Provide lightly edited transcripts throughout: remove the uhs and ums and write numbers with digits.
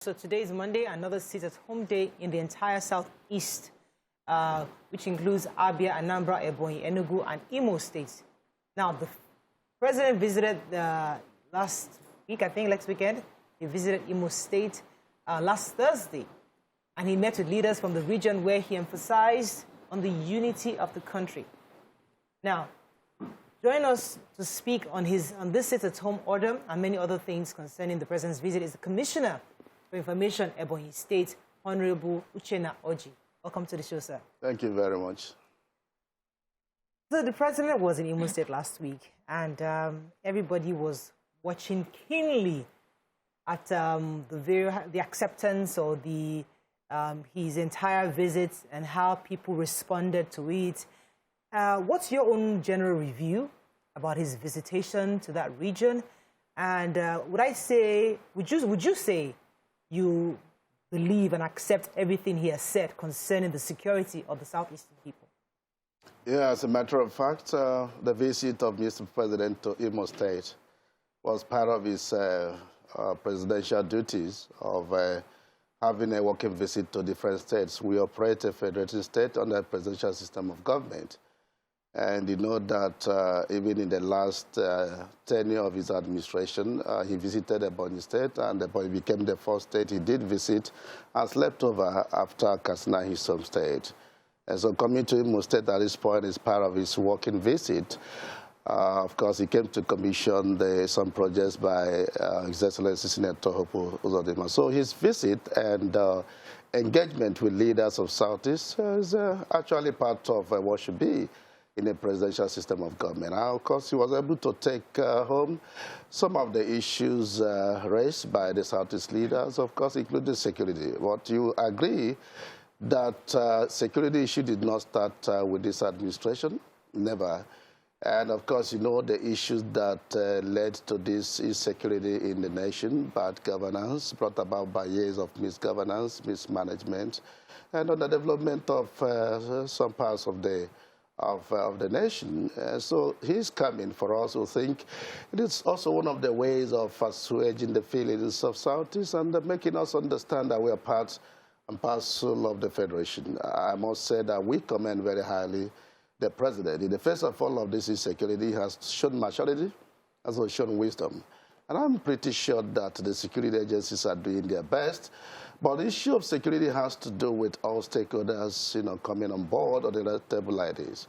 So today is Monday, another sit-at-home day in the entire southeast, which includes Abia, Anambra, Ebonyi, Enugu, and Imo State. Now, the president visited last week, I think last weekend, he visited Imo State last Thursday, and he met with leaders from the region where he emphasized on the unity of the country. Now, join us to speak on this sit-at-home order and many other things concerning the president's visit is the Commissioner for Information, Ebonyi State, Honorable Uchenna Orji. Welcome to the show, sir. Thank you very much. So the president was in Imo State last week, and everybody was watching keenly at the acceptance or his entire visit and how people responded to it. What's your own general review about his visitation to that region? And would you say you believe and accept everything he has said concerning the security of the southeastern people? Yeah, as a matter of fact, the visit of Mr. President to Imo State was part of his presidential duties of having a working visit to different states. We operate a federated state under a presidential system of government. And you know that even in the last tenure of his administration, he visited Ebonyi State, and Ebonyi became the first state he did visit and slept over after Katsina, his home state. And so coming to Imo State at this point is part of his working visit. Of course, he came to commission some projects by His Excellency Senator Hope Uzodimma. So his visit and engagement with leaders of Southeast is actually part of what should be in a presidential system of government. Now, of course, he was able to take home some of the issues raised by the Southeast leaders, of course, including security. But you agree that security issue did not start with this administration? Never. And, of course, you know the issues that led to this insecurity in the nation, bad governance, brought about by years of misgovernance, mismanagement, and underdevelopment of some parts of the nation. So he's coming for us who think it is also one of the ways of assuaging the feelings of Southeast and making us understand that we are part and parcel of the Federation. I must say that we commend very highly the president. In the face of all of this insecurity, he has shown maturity, has also shown wisdom. And I'm pretty sure that the security agencies are doing their best. But the issue of security has to do with all stakeholders, coming on board on the table like this.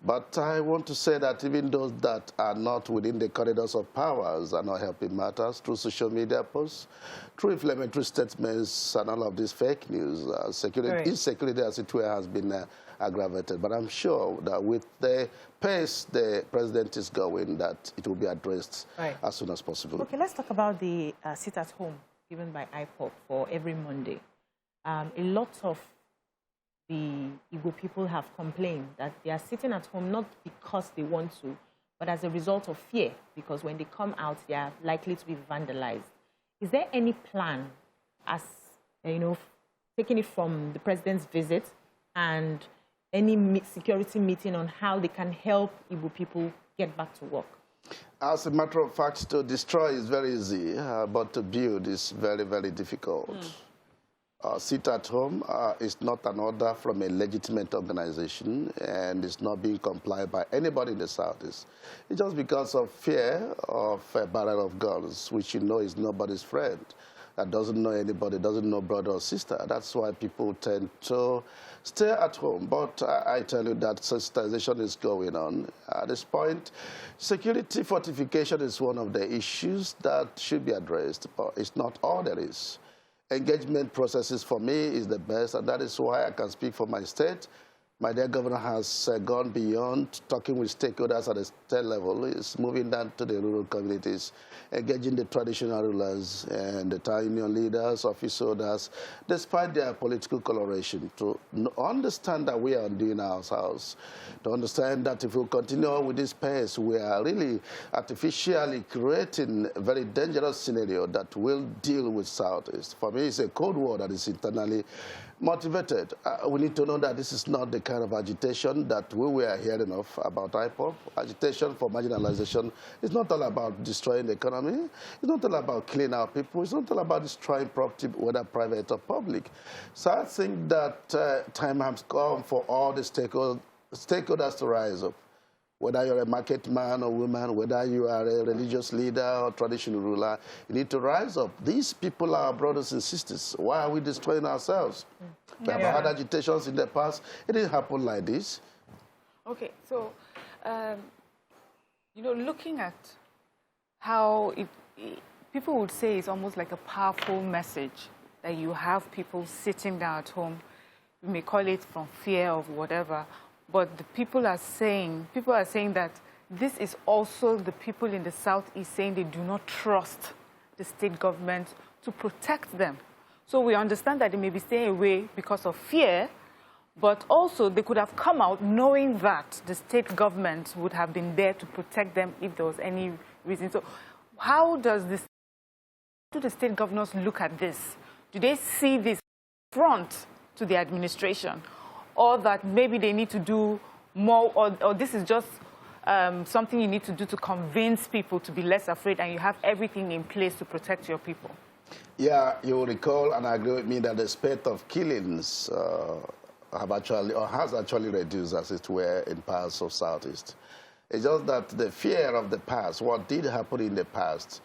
But I want to say that even those that are not within the corridors of powers are not helping matters through social media posts, through inflammatory statements and all of this fake news. Insecurity, as it were, has been aggravated. But I'm sure that with the pace the president is going, that it will be addressed as soon as possible. Okay, let's talk about the sit-at-home given by IPOB for every Monday. A lot of the Igbo people have complained that they are sitting at home not because they want to, but as a result of fear, because when they come out, they are likely to be vandalized. Is there any plan, as taking it from the president's visit and any security meeting on how they can help Igbo people get back to work? As a matter of fact, to destroy is very easy, but to build is very, very difficult. Sit at home is not an order from a legitimate organization, and it's not being complied by anybody in the Southeast. It's just because of fear of a barrel of guns, which is nobody's friend. That doesn't know anybody, doesn't know brother or sister. That's why people tend to stay at home. But I tell you that sensitization is going on. At this point, security fortification is one of the issues that should be addressed, but it's not all there is. Engagement processes for me is the best, and that is why I can speak for my state. My dear governor has gone beyond talking with stakeholders at the state level. He's moving down to the rural communities, engaging the traditional rulers and the town union leaders, office holders, despite their political coloration, to understand that we are doing ourselves, to understand that if we continue with this pace, we are really artificially creating a very dangerous scenario that will deal with Southeast. For me, it's a Cold War that is internally motivated. We need to know that this is not the kind of agitation that we were hearing of about IPOB. Agitation for marginalization is not all about destroying the economy. It's not all about killing our people. It's not all about destroying property, whether private or public. So I think that time has come for all the stakeholders to rise up. Whether you're a market man or woman, whether you are a religious leader or traditional ruler, you need to rise up. These people are our brothers and sisters. Why are we destroying ourselves? We have had agitations in the past. It didn't happen like this. Okay, so, you know, looking at how people would say it's almost like a powerful message that you have people sitting down at home. We may call it from fear of whatever, but the people are saying that this is also the people in the Southeast saying they do not trust the state government to protect them. So we understand that they may be staying away because of fear, but also they could have come out knowing that the state government would have been there to protect them if there was any reason. So how do the state governors look at this? Do they see this front to the administration? Or that maybe they need to do more, or this is just something you need to do to convince people to be less afraid, and you have everything in place to protect your people? Yeah, you will recall and agree with me that the spate of killings has actually reduced, as it were, in parts of Southeast. It's just that the fear of the past, what did happen in the past,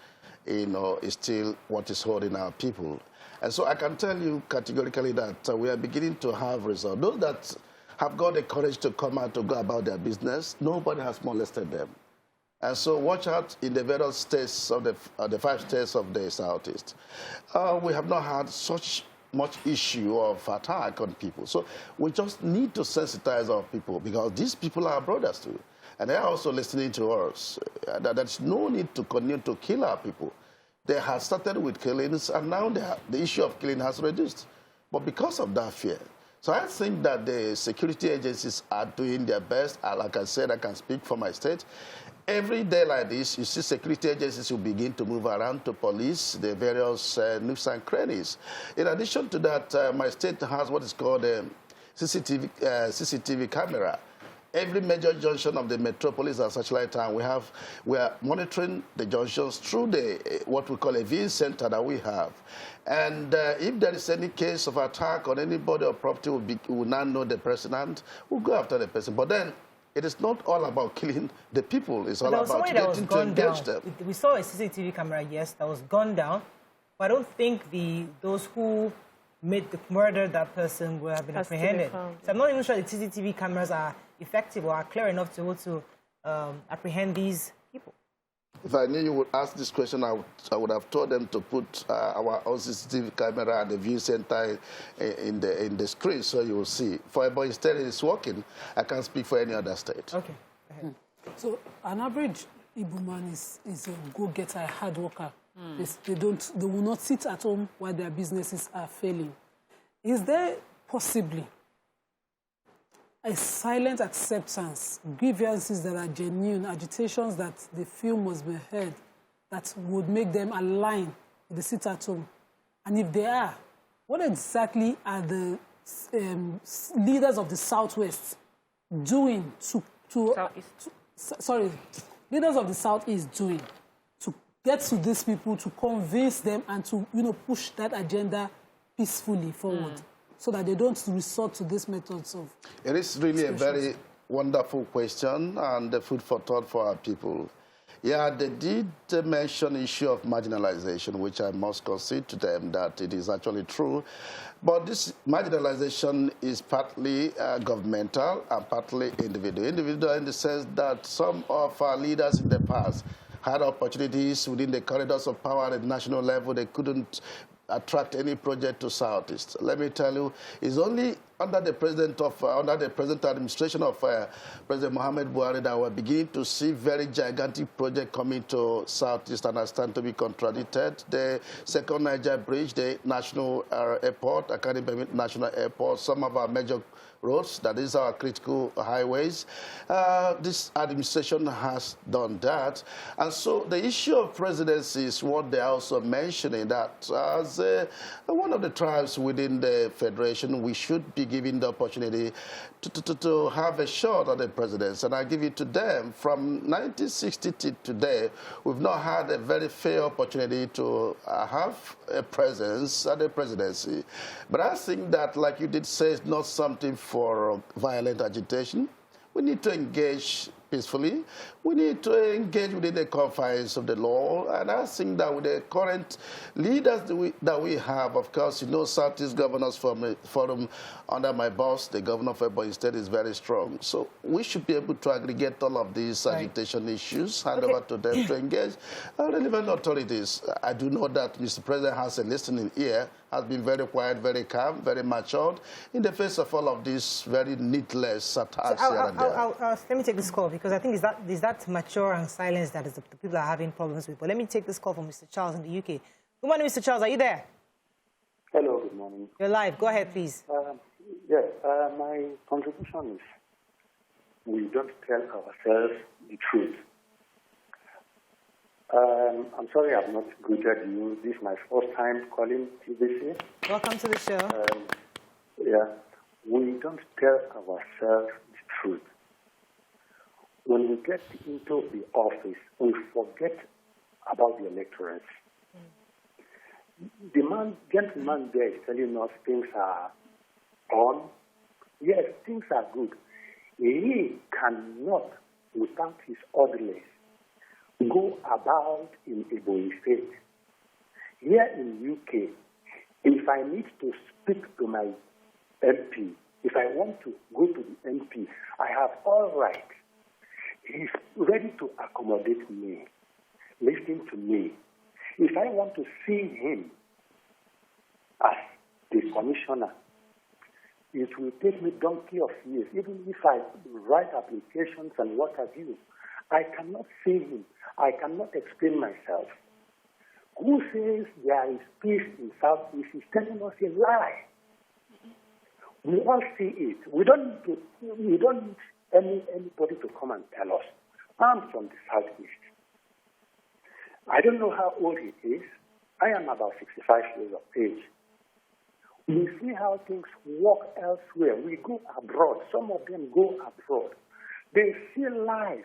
you know, is still what is holding our people. And so I can tell you categorically that we are beginning to have results. Those that have got the courage to come out to go about their business, nobody has molested them. And so watch out in the various states of the 5 states of the Southeast. We have not had such much issue of attack on people. So we just need to sensitize our people, because these people are our brothers too. And they are also listening to us. There's no need to continue to kill our people. They have started with killings, and now the issue of killing has reduced. But because of that fear. So I think that the security agencies are doing their best. Like I said, I can speak for my state. Every day like this, you see security agencies will begin to move around to police the various nooks and crannies. In addition to that, my state has what is called a CCTV camera. Every major junction of the metropolis and such like town, we are monitoring the junctions through what we call a viewing center that we have. And if there is any case of attack on anybody or property, we will now know the person and we'll go after the person. But then it is not all about killing the people. It's all about getting to engage them. We saw a CCTV camera, yes, that was gunned down. But I don't think those who made the murder that person will have been apprehended. So I'm not even sure the CCTV cameras are effective or are clear enough to apprehend these people. If I knew you would ask this question, I would have told them to put our own CCTV camera at the view center in the screen, so you will see. For Ebonyi State, it is working. I can't speak for any other state. Okay. Go ahead. So an average Igbo man is a go-getter, a hard worker. They will not sit at home while their businesses are failing. Is there possibly a silent acceptance, grievances that are genuine, agitations that they feel must be heard, that would make them align with the sit at home? And if they are, what exactly are the leaders of the Southwest doing leaders of the Southeast doing to get to these people, to convince them and to, push that agenda peacefully forward so that they don't resort to these methods of... It is really a very wonderful question and a food for thought for our people. Yeah, they did mention the issue of marginalization, which I must concede to them that it is actually true. But this marginalization is partly governmental and partly individual. Individual in the sense that some of our leaders in the past had opportunities within the corridors of power at the national level. They couldn't attract any project to Southeast. Let me tell you, it's only under the present administration of President Buhari that we're beginning to see very gigantic projects coming to Southeast and are starting to be contradicted. The second Niger Bridge, the national airport, Academy National Airport, some of our major roads, that is our critical highways. This administration has done that. And so the issue of presidency is what they're also mentioning, that as one of the tribes within the federation, we should be given the opportunity to have a shot at the presidency. And I give it to them. From 1960 to today, we've not had a very fair opportunity to have a presence at the presidency. But I think that, like you did say, it's not something for violent agitation. We need to engage peacefully. We need to engage within the confines of the law. And I think that with the current leaders that we have, of course, you know, Southeast Governors Forum under my boss, the governor of Ebonyi State, is very strong. So we should be able to aggregate all of these agitation issues, hand over to them to engage relevant authorities. I do know that Mr. President has a listening ear, has been very quiet, very calm, very matured in the face of all of these very needless attacks here and there. Let me take this call, because I think it's that mature and silence that is the people are having problems with. But let me take this call from Mr. Charles in the UK. Good morning, Mr. Charles. Are you there? Hello, good morning. You're live. Go ahead, please. My contribution is we don't tell ourselves the truth. I'm sorry I've not greeted you. This is my first time calling TVC. Welcome to the show. We don't tell ourselves the truth. When we get into the office, we forget about the electorate. The gentleman there is telling us things are on. Yes, things are good. He cannot, without his orderlies, go about in Ebonyi State. Here in UK, if I need to speak to my MP, if I want to go to the MP, I have all right. He's ready to accommodate me, listen to me. If I want to see him as the commissioner, it will take me donkey of years. Even if I write applications and what have you, I cannot see him. I cannot explain myself. Who says there is peace in Southeast is telling us a lie. We all see it. We don't need anybody to come and tell us. I'm from the Southeast. I don't know how old he is. I am about 65 years of age. We see how things work elsewhere. We go abroad. Some of them go abroad. They see life.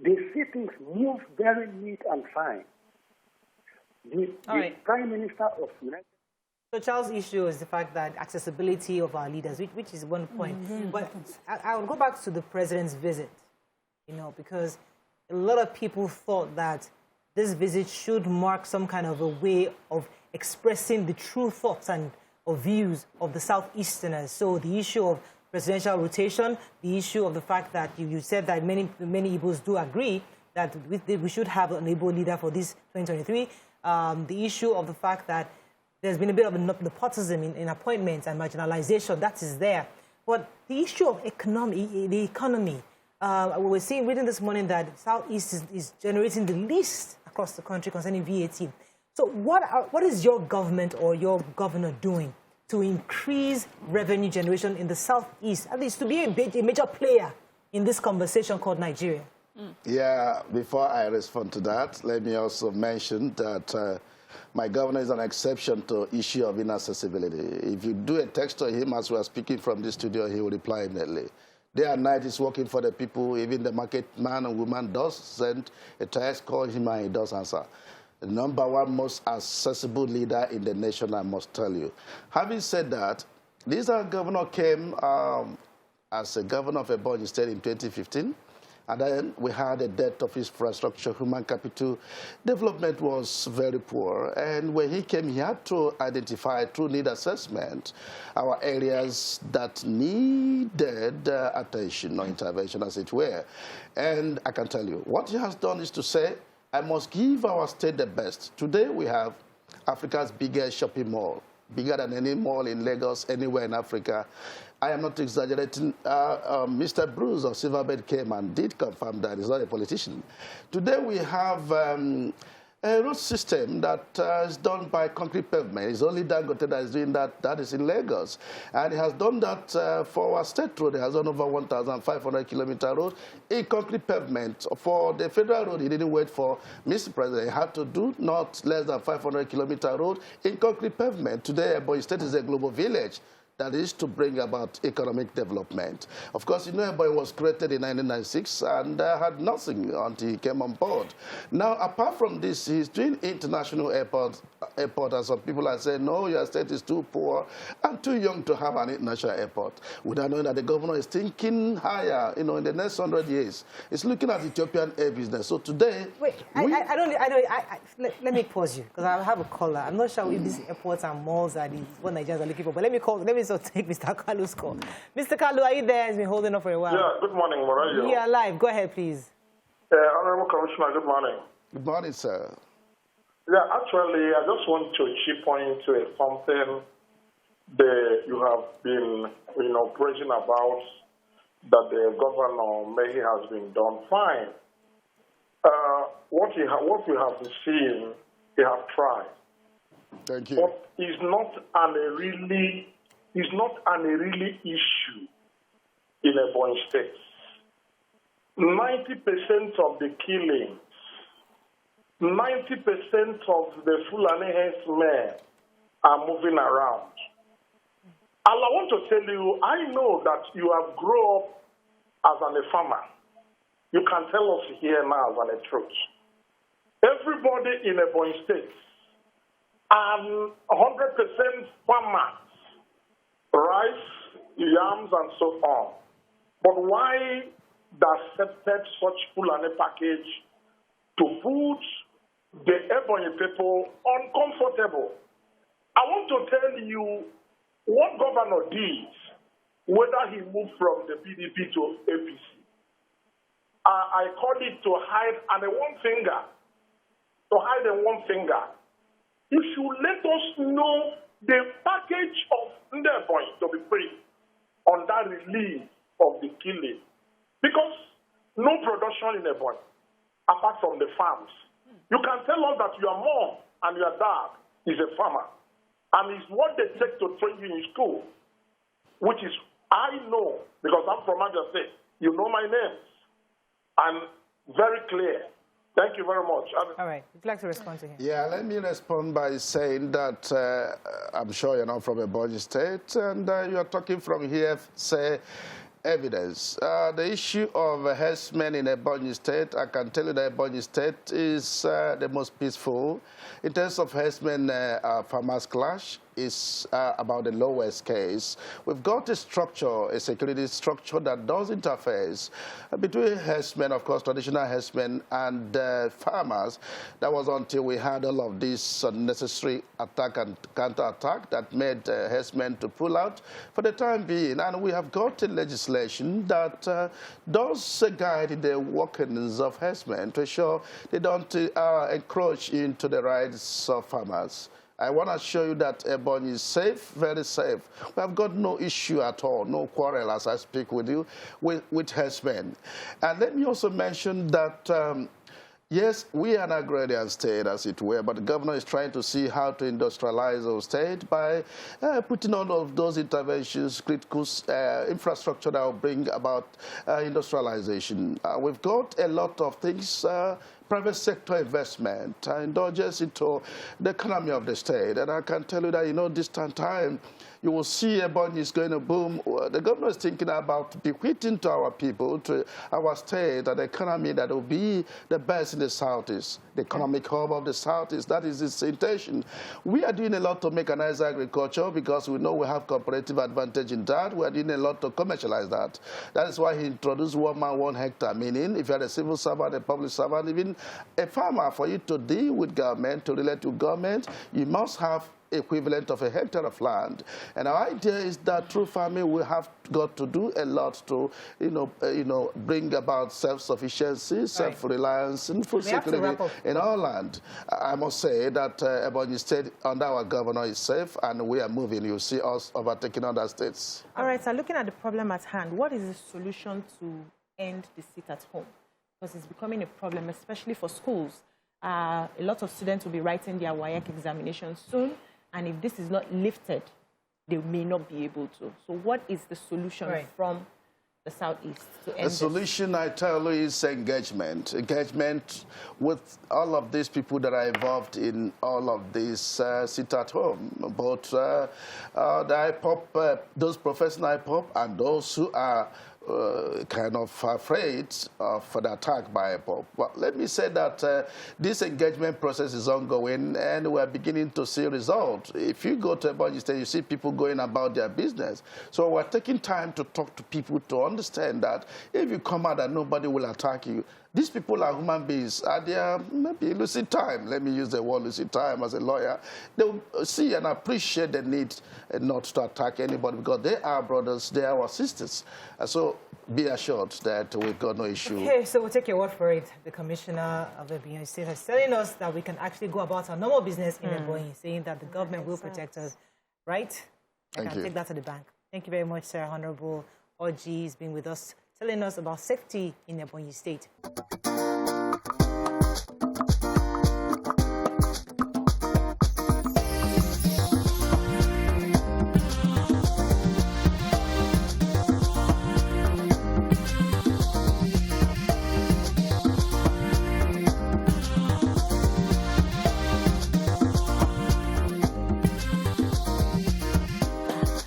They see things move very neat and fine. The Prime Minister of the United So Charles' issue is the fact that accessibility of our leaders, which is one point. But I will go back to the president's visit, you know, because a lot of people thought that this visit should mark some kind of a way of expressing the true thoughts and of views of the Southeasterners. So the issue of presidential rotation, the issue of the fact that you said that many Igbos do agree that we should have an Igbo leader for this 2023. The issue of the fact that there's been a bit of nepotism in appointments and marginalization, that is there. But the issue of the economy, we were reading this morning that Southeast is generating the least across the country concerning VAT. So what is your government or your governor doing to increase revenue generation in the Southeast, at least to be a major player in this conversation called Nigeria? Yeah, before I respond to that, let me also mention that my governor is an exception to issue of inaccessibility. If you do a text to him as we are speaking from this studio, he will reply immediately. Day and night he's working for the people. Even the market man and woman does send a text, call him, and he does answer. The #1 most accessible leader in the nation, I must tell you. Having said that, this governor came as a governor of Ebonyi State in 2015. And then we had a dearth of infrastructure, human capital. Development was very poor. And when he came, he had to identify through need assessment our areas that needed attention or intervention, as it were. And I can tell you, what he has done is to say, I must give our state the best. Today we have Africa's biggest shopping mall, bigger than any mall in Lagos, anywhere in Africa. I am not exaggerating. Mr. Bruce of Silverbird came and did confirm that he's not a politician. Today we have a road system that is done by concrete pavement. It's only Dangote that is doing that. That is in Lagos. And he has done that for our state road. He has done over 1,500-kilometer road in concrete pavement. For the federal road, he didn't wait for Mr. President. He had to do not less than 500-kilometer road in concrete pavement. Today, Ebonyi State is a global village that is to bring about economic development. Of course, you know, Ebonyi was created in 1996 and had nothing until he came on board. Now, apart from this, he's doing international airport, and some people are saying, no, your state is too poor and too young to have an international airport. Without knowing that the governor is thinking higher, you know, in the next 100 years. He's looking at Ethiopian air business. So today... Wait, let me pause you, because I have a caller. I'm not sure if these airports and malls are what Nigerians are looking for, but let me sort of take Mr. Kalu's call. Mr. Kalu, are you there? He's been holding up for a while. Yeah, good morning, Morayo. Yeah, live. Go ahead, please. Honorable Commissioner, good morning. Good morning, sir. Yeah, actually, I just want to chip into something that you have been, you know, praising about that the governor Mehi has been done fine. What we have seen, he have tried. Thank you. But it's not a really issue in Ebonyi State. 90% of the killings, 90% of the Fulani herdsmen are moving around. And I want to tell you, I know that you have grown up as a farmer. You can tell us here now as a truth. Everybody in Ebonyi State are 100% farmers, rice, yams, and so on. But why they accepted such Fulani package to put the Ebonyi people uncomfortable? I want to tell you what governor did, whether he moved from the PDP to APC. I call it to hide under one finger. To hide in one finger. If you let us know the package of Ebonyi to be free on that release of the killing, because no production in Ebonyi apart from the farms. You can tell us that your mom and your dad is a farmer, and it's what they take to train you in school, which is, I know, because I'm from Imo State, you know my name. I'm very clear. Thank you very much. All right. Would you like to respond to him? Yeah, let me respond by saying that I'm sure you're not from Ebonyi State, and you're talking from here, say, evidence. The issue of herdsmen in Ebonyi State, I can tell you that Ebonyi State is the most peaceful. In terms of herdsmen farmers clash, is about the lowest case. We've got a structure, a security structure that does interface between herdsmen, of course, traditional herdsmen, and farmers. That was until we had all of this unnecessary attack and counter-attack that made herdsmen to pull out for the time being. And we have got a legislation that does guide the workings of herdsmen to ensure they don't encroach into the rights of farmers. I want to show you that Ebonyi is safe, very safe. We have got no issue at all, no quarrel as I speak with you, with herdsmen. And let me also mention that, yes, we are an agrarian state, as it were, but the governor is trying to see how to industrialize our state by putting all of those interventions, critical infrastructure that will bring about industrialization. We've got a lot of things, private sector investment, indulgence into the economy of the state. And I can tell you that, you know, this time, you will see Ebonyi is going to boom. The governor is thinking about bequeathing to our people, to our state, an economy that will be the best in the Southeast, the economic hub of the Southeast. That is its intention. We are doing a lot to mechanize agriculture because we know we have comparative advantage in that. We are doing a lot to commercialize that. That is why he introduced 1 man, 1 hectare, meaning if you are a civil servant, a public servant, even a farmer, for you to deal with government, to relate to government, you must have equivalent of a hectare of land. And our idea is that through farming we have got to do a lot to, bring about self-sufficiency, self-reliance, and food security in our land. I must say that Ebonyi State under our governor is safe, and we are moving. You see us overtaking other states. All right, so looking at the problem at hand, what is the solution to end the sit at home? Because it's becoming a problem, especially for schools. A lot of students will be writing their WAEC examinations soon. And if this is not lifted, they may not be able to. So what is the solution from the Southeast to end The this? solution, I tell you, is engagement. Engagement with all of these people that are involved in all of this sit at home, both the IPOB, those professional IPOB, and those who are kind of afraid for the attack by IPOB. But let me say that this engagement process is ongoing, and we're beginning to see results. If you go to Ebonyi State, you see people going about their business. So we're taking time to talk to people to understand that if you come out and nobody will attack you, these people are human beings. Are they maybe lucid time? Let me use the word lucid time as a lawyer. They will see and appreciate the need not to attack anybody because they are brothers, they are our sisters. So be assured that we've got no issue. Okay, so we'll take your word for it. The commissioner of the Ebonyi State is telling us that we can actually go about our normal business in Ebonyi, saying that the government will protect us, right? I can take that to the bank. Thank you very much, sir. Honorable Orji has been with us, telling us about safety in Ebonyi State.